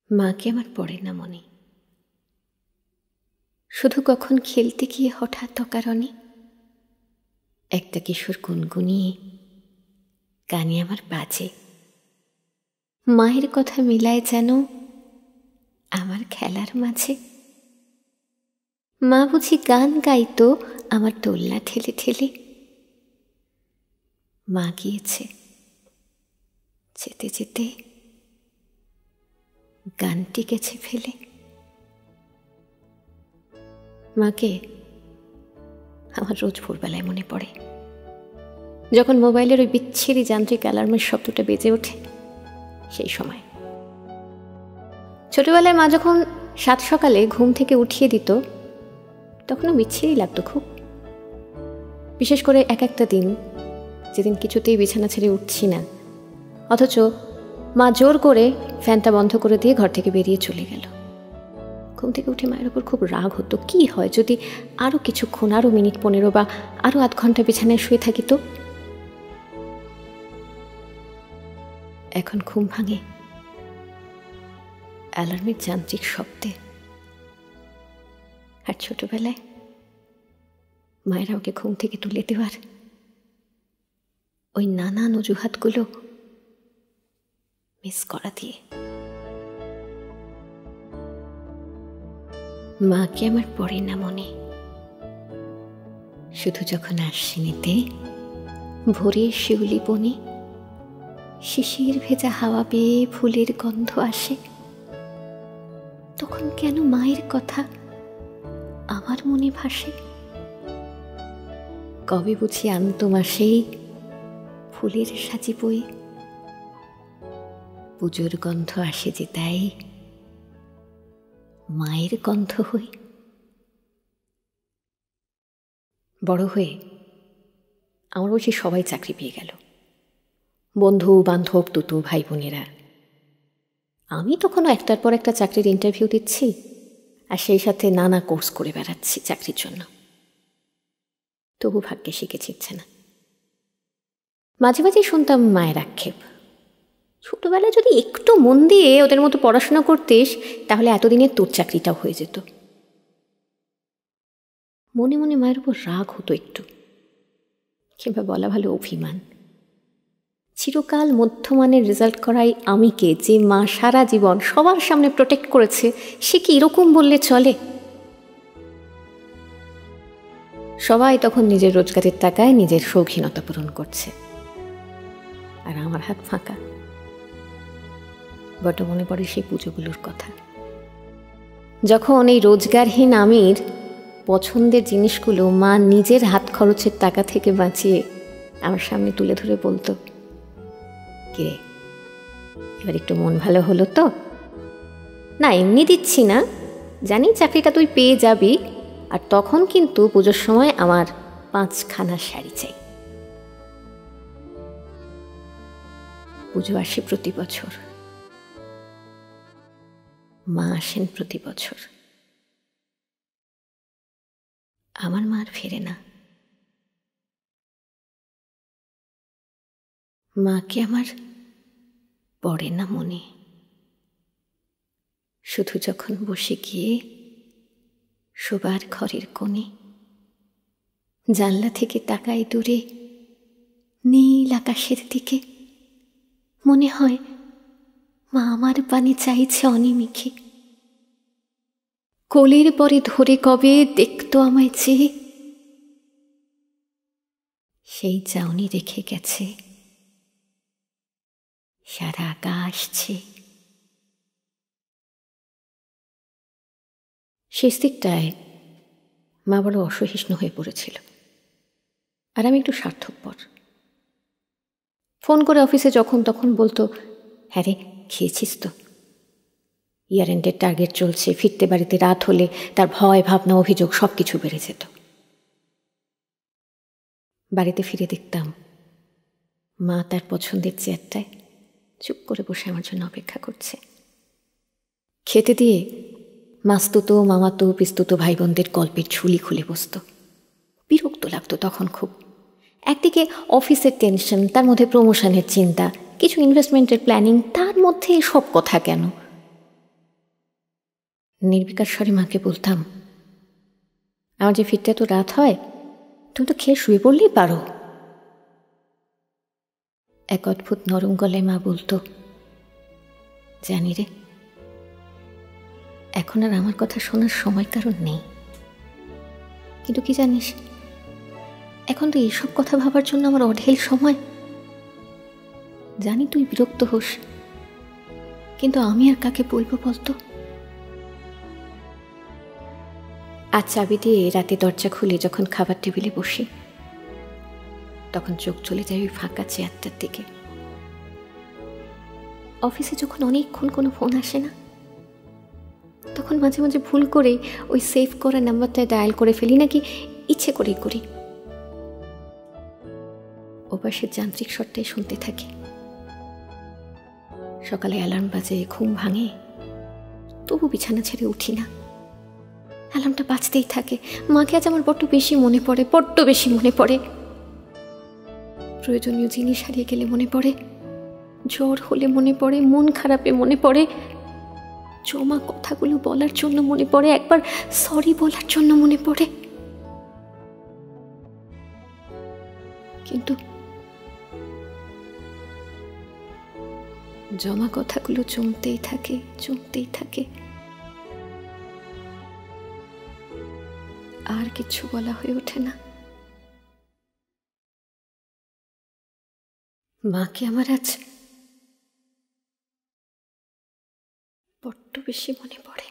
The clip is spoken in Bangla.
মাকে আমার পড়ে না মনে, শুধু কখন খেলতে গিয়ে হঠাৎ অকারণে একটা কিশোর গুনগুনিয়ে কানে আমার বাজে। মায়ের কথা মিলায় যেন আমার খেলার মাঝে। মা বুঝি গান গাইতো আমার দোলনা ঠেলে ঠেলে। মা গিয়েছে, যেতে যেতে গানটি গেছে ফেলে। মাকে আমার রোজ ভোরবেলায় মনে পড়ে, যখন মোবাইলের ওই বিচ্ছিরি যান্ত্রিক অ্যালার্মের শব্দটা বেজে ওঠে। সেই সময় ছোটবেলায় মা যখন 7 সকালে ঘুম থেকে উঠিয়ে দিত, তখনও বিচ্ছিরি লাগতো খুব। বিশেষ করে এক একটা দিন, যেদিন কিছুতেই বিছানা ছেড়ে উঠছি না, অথচ মা জোর করে ফ্যানটা বন্ধ করে দিয়ে ঘর থেকে বেরিয়ে চলে গেল। ঘুম থেকে উঠে মায়ের উপর খুব রাগ হতো। কি হয় যদি আরও কিছুক্ষণ, আরও মিনিট 15 বা আরও আধ ঘন্টা বিছানায় শুয়ে থাকি তো? এখন ঘুম ভাঙে অ্যালার্মের যান্ত্রিক শব্দে। আর ছোটবেলায় মায়ের আমাকে ঘুম থেকে তুলে দেওয়ার ওই নানান অজুহাতগুলো মিস করা দিয়ে। মাকে আমার পড়ে না মনে, শুধু যখন আশ্বিনেতে ভোরের শিউলি বনে শিশির ভেজা হাওয়া পেয়ে ফুলের গন্ধ আসে, তখন কেন মায়ের কথা আমার মনে ভাসে। কবে বুঝি আনত মাসেই ফুলের সাজি বই, পুজোর গন্ধ আসে যে তাই মায়ের গন্ধ হই। বড় হয়ে আমার বলছি সবাই চাকরি পেয়ে গেল, বন্ধু বান্ধব, তুতু ভাই বোনেরা। আমি তখনও একটার পর একটা চাকরির ইন্টারভিউ দিচ্ছি, আর সেই সাথে নানা কোর্স করে বেড়াচ্ছি চাকরির জন্য। তবু ভাগ্যে শিখেছিচ্ছে না। মাঝে মাঝে শুনতাম মায়ের আক্ষেপ, ছোটবেলায় যদি একটু মন দিয়ে ওদের মতো পড়াশোনা করতিস, তাহলে এতদিনে তোর চাকরিটাও হয়ে যেত। মনে মনে মায়ের উপর রাগ হতো একটু, কিংবা বলা ভালো অভিমান। চিরকাল মধ্যমানের রেজাল্ট করাই আমিকে যে মা সারা জীবন সবার সামনে প্রোটেক্ট করেছে, সে কি এরকম বললে চলে? সবাই তখন নিজের রোজগারের টাকায় নিজের শৌখিনতা পূরণ করছে, আর আমার হাত ফাঁকা। বড় মনে পড়ে সেই পুজোগুলোর কথা, যখন এই রোজগারহীন আমির পছন্দের জিনিসগুলো মা নিজের হাত খরচের টাকা থেকে বাঁচিয়ে আমার সামনে তুলে ধরে বলতো, কিরে এবার একটু মন ভালো হলো তো? না এমনি দিচ্ছি না, জানি চাকরিটা তুই পেয়ে যাবি, আর তখন কিন্তু পুজোর সময় আমার 5খানা শাড়ি চাই। পুজো আসে প্রতি বছর, মা আসেন প্রতি বছর, আমার মা আর ফেরে না। মাকে আমার পড়ে না মনে, শুধু যখন বসে গিয়ে শোবার ঘরের কোণে জানলা থেকে তাকাই দূরে নীল আকাশের দিকে, মনে হয় মা আমার পানে চাইছে অনিমিখে। কোলের পরে ধরে কবে দেখতো আমায় চেয়ে, সেই চাউনি রেখে গেছে সারা আকাশ ছেয়ে। শেষ দিকটায় মা বড় অসহিষ্ণু হয়ে পড়েছিল, আর আমি একটু স্বার্থপর। ফোন করে অফিসে যখন তখন বলতো, হ্যাঁ রে খেয়েছিস তো? ইয়ার এন্ডের টার্গেট চলছে, ফিরতে বাড়িতে রাত হলে তার ভয় ভাবনা অভিযোগ সব কিছু বেড়ে যেত। বাড়িতে ফিরে দেখতাম মা তার পছন্দের চেয়ারটায় চুপ করে বসে আমার জন্য অপেক্ষা করছে। খেতে দিয়ে মাস্তুতো মামাতো পিস্তুতো ভাই বোনদের গল্পের ঝুলি খুলে বসত। বিরক্ত লাগতো তখন খুব। একদিকে অফিসের টেনশন, তার মধ্যে প্রমোশনের চিন্তা, কিছু ইনভেস্টমেন্টের প্ল্যানিং, তার মধ্যে সব কথা কেন? নির্বিকার স্বরে মাকে বলতাম, আমার যে ফিরতে এত রাত হয়, তুমি তো খেয়ে শুয়ে পড়লেই পারো। এক অদ্ভুত নরম গলায় মা বলতো, জানি রে, এখন আর আমার কথা শোনার সময় কারণ নেই, কিন্তু কি জানিস, এখন তো এইসব কথা ভাবার জন্য আমার অঢেল সময়। জানি তুই বিরক্ত হোস, কিন্তু আমি আর কাকে বলবো বলতো। আজ চাবি দিয়ে রাতে দরজা খুলে যখন খাবার টেবিলে বসি, তখন চোখ চলে যায় ওই ফাঁকা চেয়ারটার দিকে। অফিসে যখন অনেকক্ষণ কোনো ফোন আসে না, তখন মাঝে মাঝে ভুল করে ওই সেভ করা নাম্বারটা ডায়াল করে ফেলি, নাকি ইচ্ছে করেই করি। ওপাশের যান্ত্রিক স্বরটাই শুনতে থাকি। সকালে অ্যালার্ম বাজে, ঘুম ভাঙে, তবু বিছানা ছেড়ে উঠি না। অ্যালার্মটা বাজতেই থাকে। মাকে আজ আমার বড্ড বেশি মনে পড়ে, বড্ড বেশি মনে পড়ে। প্রয়োজনীয় জিনিস হারিয়ে গেলে মনে পড়ে, জ্বর হলে মনে পড়ে, মন খারাপে মনে পড়ে, জমা কথাগুলো বলার জন্য মনে পড়ে, একবার সরি বলার জন্য মনে পড়ে। কিন্তু জমা কথাগুলো জমতেই থাকে, জমতেই থাকে, আর কিছু বলা হয়ে ওঠে না। মাকে আমার আজ বড্ড বেশি মনে পড়ে।